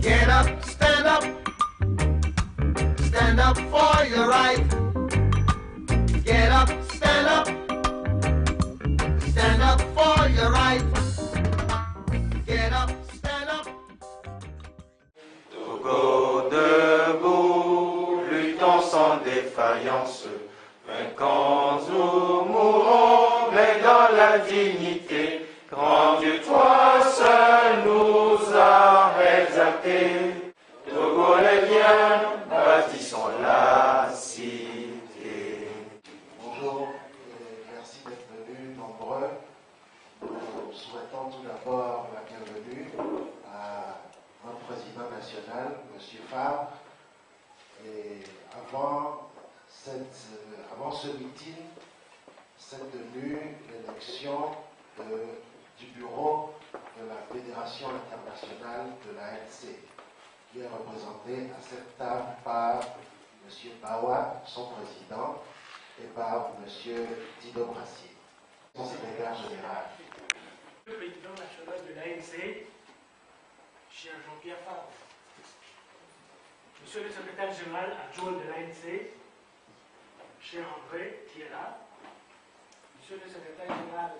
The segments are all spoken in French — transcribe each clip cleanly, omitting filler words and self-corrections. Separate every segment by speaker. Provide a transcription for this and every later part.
Speaker 1: Get up, stand up for your right. Get up, stand up for your right. Get up, stand up.
Speaker 2: Togo debout, luttons sans défaillance, vainquons ou mourons, mais dans la dignité. Grand Dieu, toi seul nous as exaltés. Togoléens, bâtissons la cité.
Speaker 3: Bonjour et merci d'être venus nombreux. Nous souhaitons tout d'abord la bienvenue à notre président national, M. Fabre. Et avant ce meeting, s'est tenue l'élection du bureau de la Fédération internationale de l'ANC, qui est représenté à cette table par M. Bawa, son président, et par M. Dido Brassier, son secrétaire général.
Speaker 4: Le président national de l'ANC, cher Jean-Pierre Fabre, Monsieur le secrétaire général adjoint de l'ANC, cher André Thiera, Monsieur le secrétaire général,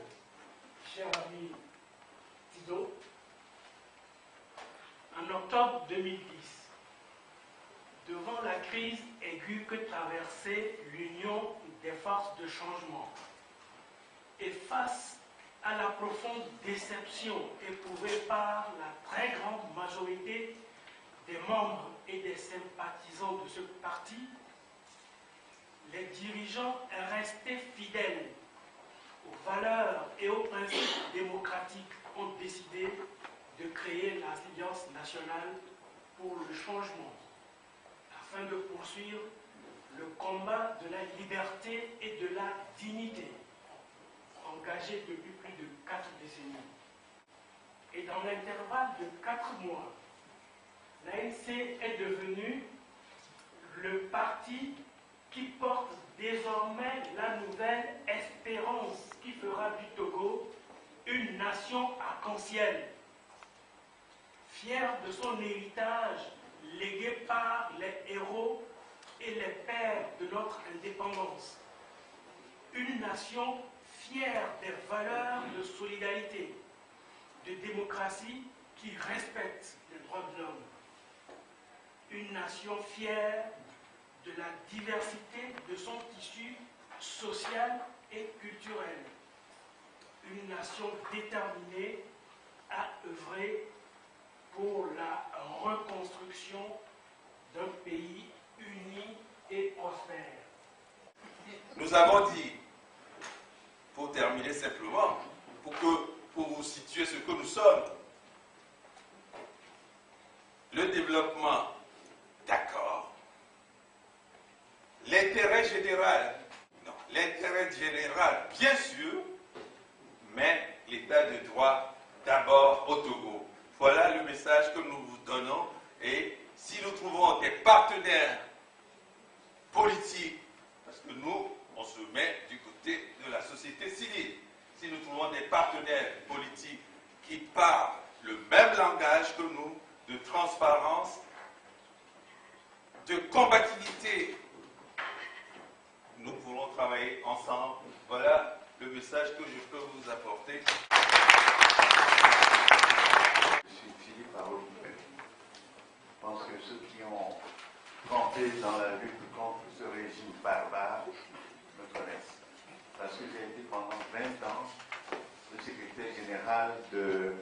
Speaker 4: cher ami Dido, en octobre 2010, devant la crise aiguë que traversait l'Union des forces de changement et face à la profonde déception éprouvée par la très grande majorité des membres et des sympathisants de ce parti, les dirigeants restés fidèles aux valeurs et aux principes démocratiques ont décidé de créer l'Alliance nationale pour le changement, afin de poursuivre le combat de la liberté et de la dignité, engagé depuis plus de 4 décennies. Et dans l'intervalle de 4 mois, l'ANC est devenu le parti qui porte désormais la nouvelle espérance qui fera du Togo une nation arc-en-ciel, fière de son héritage légué par les héros et les pères de notre indépendance. Une nation fière des valeurs de solidarité, de démocratie qui respecte les droits de l'homme. Une nation fière de la diversité de son tissu social et culturel. Une nation déterminée à œuvrer pour la reconstruction d'un pays uni et prospère.
Speaker 2: Nous avons dit, pour terminer simplement, pour vous situer ce que nous sommes, le développement, d'accord. L'intérêt général, non. L'intérêt général, bien sûr, mais l'état de droit d'abord au Togo. Voilà le message que nous vous donnons. Et si nous trouvons des partenaires politiques, parce que nous, on se met du côté de la société civile, si nous trouvons des partenaires politiques qui parlent le même langage que nous, de transparence, de combativité, nous pourrons travailler ensemble. Voilà le message que je peux vous apporter.
Speaker 5: Je suis Philippe Arolupé. Je pense que ceux qui ont campé dans la lutte contre ce régime barbare me connaissent. Parce que j'ai été pendant 20 ans le secrétaire général de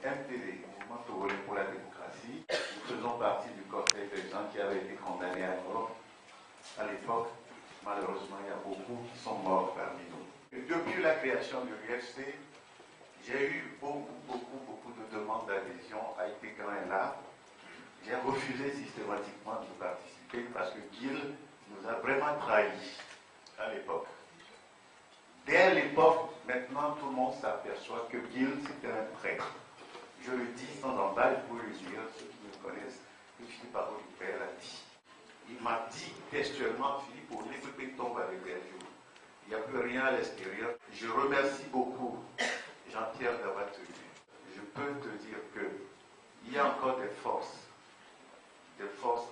Speaker 5: MTD, Mouvement Togolais pour la démocratie. Nous faisons partie du cortège des gens qui avaient été condamnés à mort. À l'époque, malheureusement, il y a beaucoup qui sont morts parmi nous. Et depuis la création de l'UFC, j'ai eu beaucoup de demandes d'adhésion à IPKNLA. J'ai refusé systématiquement de participer parce que Gil nous a vraiment trahis à l'époque. Dès l'époque, maintenant tout le monde s'aperçoit que Gil c'était un traître. Je le dis sans embâche pour le dire, ceux qui me connaissent, que Philippe Arolupé l'a dit. Il m'a dit textuellement, Philippe, au lieu que tombe avec les jours. Il n'y a plus rien à l'extérieur. Je remercie beaucoup Jean-Pierre d'avoir tenu. Je peux te dire qu'il y a encore des forces des forces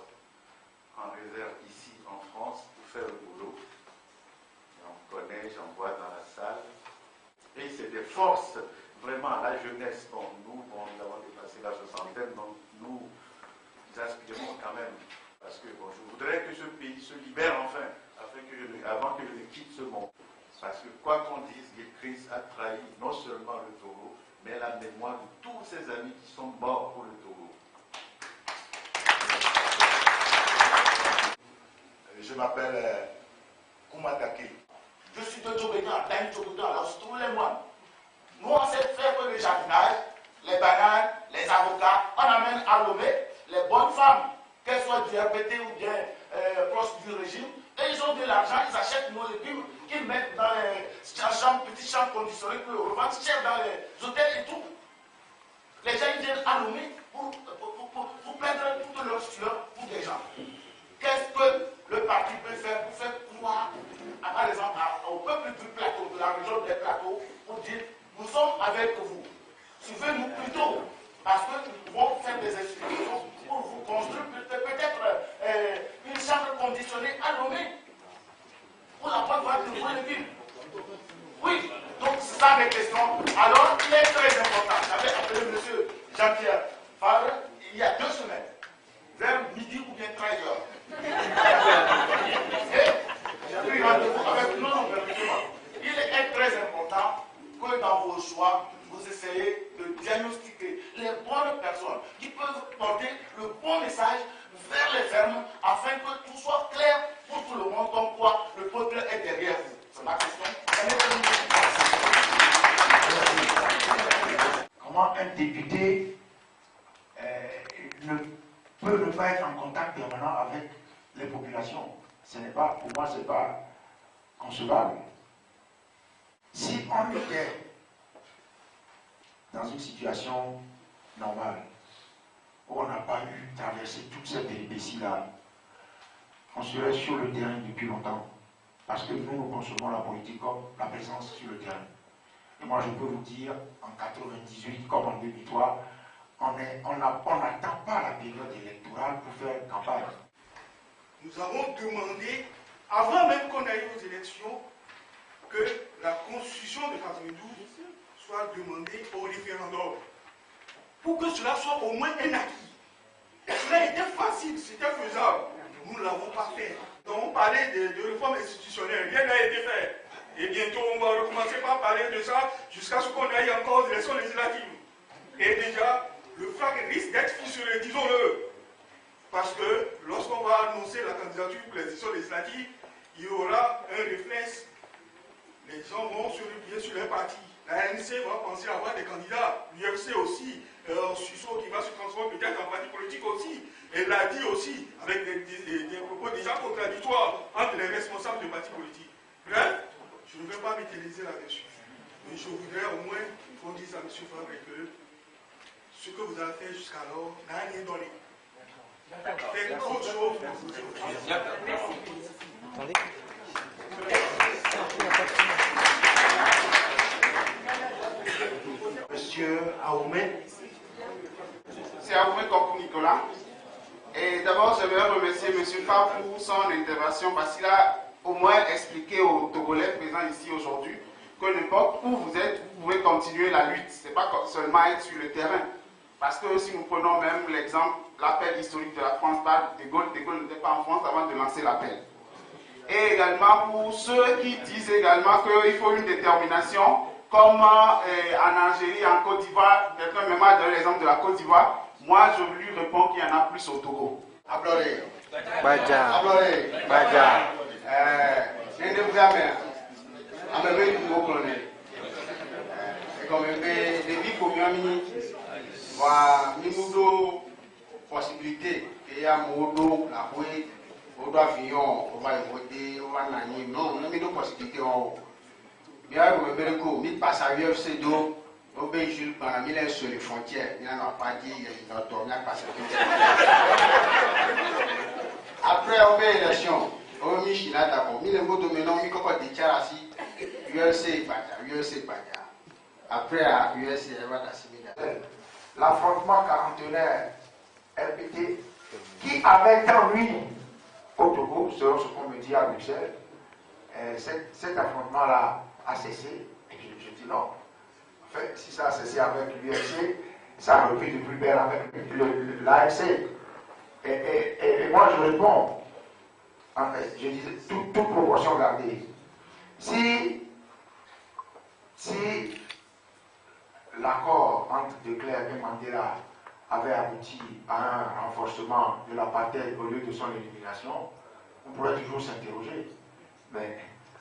Speaker 5: en réserve ici en France pour faire le boulot. On connaît, j'en vois dans la salle. Et c'est des forces, vraiment, la jeunesse. Bon, nous avons dépassé la soixantaine, donc nous aspirons quand même. Parce que bon, je voudrais que ce pays se libère enfin, avant que je ne quitte ce monde. Parce que quoi qu'on dise, Guy-Chris a trahi non seulement le Togo, mais la mémoire de tous ses amis qui sont morts pour le Togo.
Speaker 6: Je m'appelle Koumatake. Je suis de Djobédan, d'un Djobédan, alors tous les mois. Nous, on sait faire que le jardinage, les bananes, les avocats, on amène à Lomé les bonnes femmes, qu'elles soient du RPT ou bien proches du régime, et ils ont de l'argent, ils achètent nos légumes, qu'ils mettent dans les petits champs conditionnés pour le revendre cher dans les hôtels et tout. Les gens ils viennent à Lomé pour perdre toute leur sueur pour des gens. Qu'est-ce que le parti peut faire pour faire croire, par exemple, au peuple du plateau, de la région des plateaux, pour dire nous sommes avec vous. Suivez-nous plutôt, parce que nous pouvons faire des institutions pour vous construire peut-être une chambre conditionnée à Lomé pour la bonne voie de vos légumes. Oui, donc c'est ça mes questions. Alors, il est très important. J'avais appelé M. Jean-Pierre Favre il y a 2 semaines, vers midi ou bien 13h. J'ai pris rendez-vous avec non, permettez-moi. Il est très important que dans vos choix, vous essayez de diagnostiquer les bonnes personnes qui peuvent porter le bon message vers les fermes afin que tout soit clair pour tout le monde, comme quoi le peuple est derrière vous. C'est ma question.
Speaker 7: Comment un député ne peut ne pas être en contact permanent avec les populations? Ce n'est pas, pour moi, ce n'est pas concevable. Si on était dans une situation normale, où on n'a pas eu traversé toute cette péripétie-là, on serait sur le terrain depuis longtemps. Parce que nous concevons la politique comme la présence sur le terrain. Et moi, je peux vous dire, en 98 comme en 2003, on n'attend pas la période électorale pour faire campagne.
Speaker 6: Nous avons demandé, avant même qu'on aille aux élections, que la constitution de 92 soit demandée au référendum. Pour que cela soit au moins un acquis. Cela était facile, c'était faisable. Nous ne l'avons pas fait. Donc on parlait de réforme institutionnelle, rien n'a été fait. Et bientôt on va recommencer par parler de ça jusqu'à ce qu'on aille encore aux élections législatives. Et déjà, le flag risque d'être fissuré, disons-le. Parce que lorsqu'on va annoncer la candidature pour les élections législatives, il y aura un réflexe. Les gens vont se replier sur les partis. La ANC va penser avoir des candidats. L'UFC aussi. Susso qui va se transformer peut-être en parti politique aussi. Elle l'a dit aussi, avec des propos déjà contradictoires entre les responsables de partis politiques. Bref, je ne vais pas m'utiliser là-dessus. Mais je voudrais au moins qu'on dise à M. Favre que ce que vous avez fait jusqu'alors n'a rien donné. Faites autre chose.
Speaker 3: Monsieur Aoumé.
Speaker 8: C'est Aoumé Kokou Nicolas. Et d'abord, je vais remercier M. Favre pour son intervention parce qu'il a au moins expliqué aux Togolais présents ici aujourd'hui que n'importe où vous êtes, vous pouvez continuer la lutte. Ce n'est pas seulement être sur le terrain. Parce que si nous prenons même l'exemple, l'appel historique de la France par De Gaulle n'était pas en France avant de lancer l'appel. Et également pour ceux qui disent également qu'il faut une détermination, comme en Algérie, en Côte d'Ivoire, quelqu'un me m'a donné l'exemple de la Côte d'Ivoire, moi je lui réponds qu'il y en a plus au Togo. Applaudez.
Speaker 9: Baja.
Speaker 8: Applaudez.
Speaker 9: Baja.
Speaker 8: Et comme des vies communes, voilà, nous possibilité qu'il y a modo la bouée, modo avion, on va voter, on va nani, non, on a mis nos possibilités en haut. Bien, vous me dites, mi passe à l'UFC d'eau, au Belgique, pendant 1000 ans sur les frontières, il n'y a pas dit, il y a pas après, on fait l'élection, on a mis China d'accord, mi le mot dominant, mi coco de Tcharasi, UFC Baja. Après, à UFC, elle va d'assimiler.
Speaker 7: L'affrontement quarantenaire RPT qui avait tant lui au Togo, selon ce qu'on me dit à Bruxelles, cet affrontement-là a cessé. Et puis je dis non. En fait, si ça a cessé avec l'UFC, ça a repris de plus belle avec l'AFC. Et moi je réponds, en fait, je disais, toute proportion gardée. Si l'accord entre De Klerk et Mandela avait abouti à un renforcement de l'apartheid au lieu de son élimination, on pourrait toujours s'interroger. Mais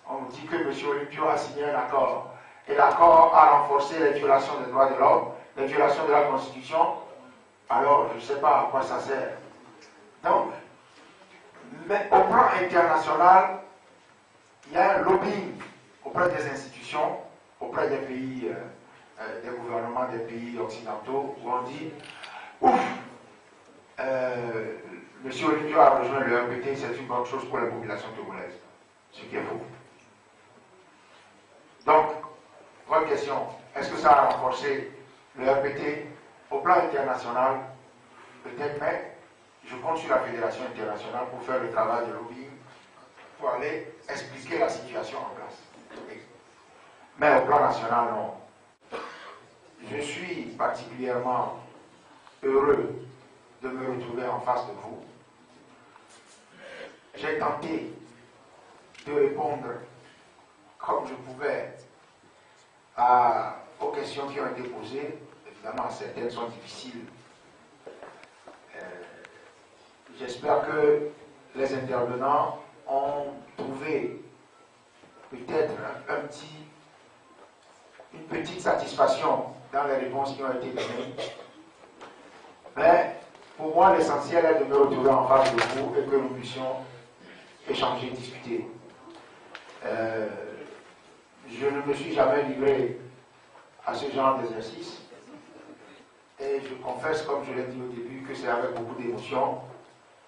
Speaker 7: on nous dit que M. Olympio a signé un accord, et l'accord a renforcé les violations des droits de l'homme, les violations de la Constitution, alors je ne sais pas à quoi ça sert. Donc, mais au plan international, il y a un lobbying auprès des institutions, auprès des pays, des gouvernements des pays occidentaux, où on dit ouf, M. Olympio a rejoint le RPT, c'est une bonne chose pour la population togolaise. Ce qui est faux. Donc, votre question, est-ce que ça a renforcé le RPT au plan international? Peut-être, mais je compte sur la Fédération internationale pour faire le travail de lobbying, pour aller expliquer la situation en place. Mais au plan national, non. Je suis particulièrement heureux de me retrouver en face de vous. J'ai tenté de répondre comme je pouvais aux questions qui ont été posées. Évidemment, certaines sont difficiles. J'espère que les intervenants ont trouvé peut-être une petite satisfaction dans les réponses qui ont été données. Mais pour moi, l'essentiel est de me retrouver en face de vous et que nous puissions échanger, discuter. Je ne me suis jamais livré à ce genre d'exercice. Et je confesse, comme je l'ai dit au début, que c'est avec beaucoup d'émotion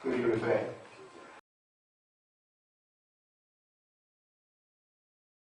Speaker 7: que je le fais.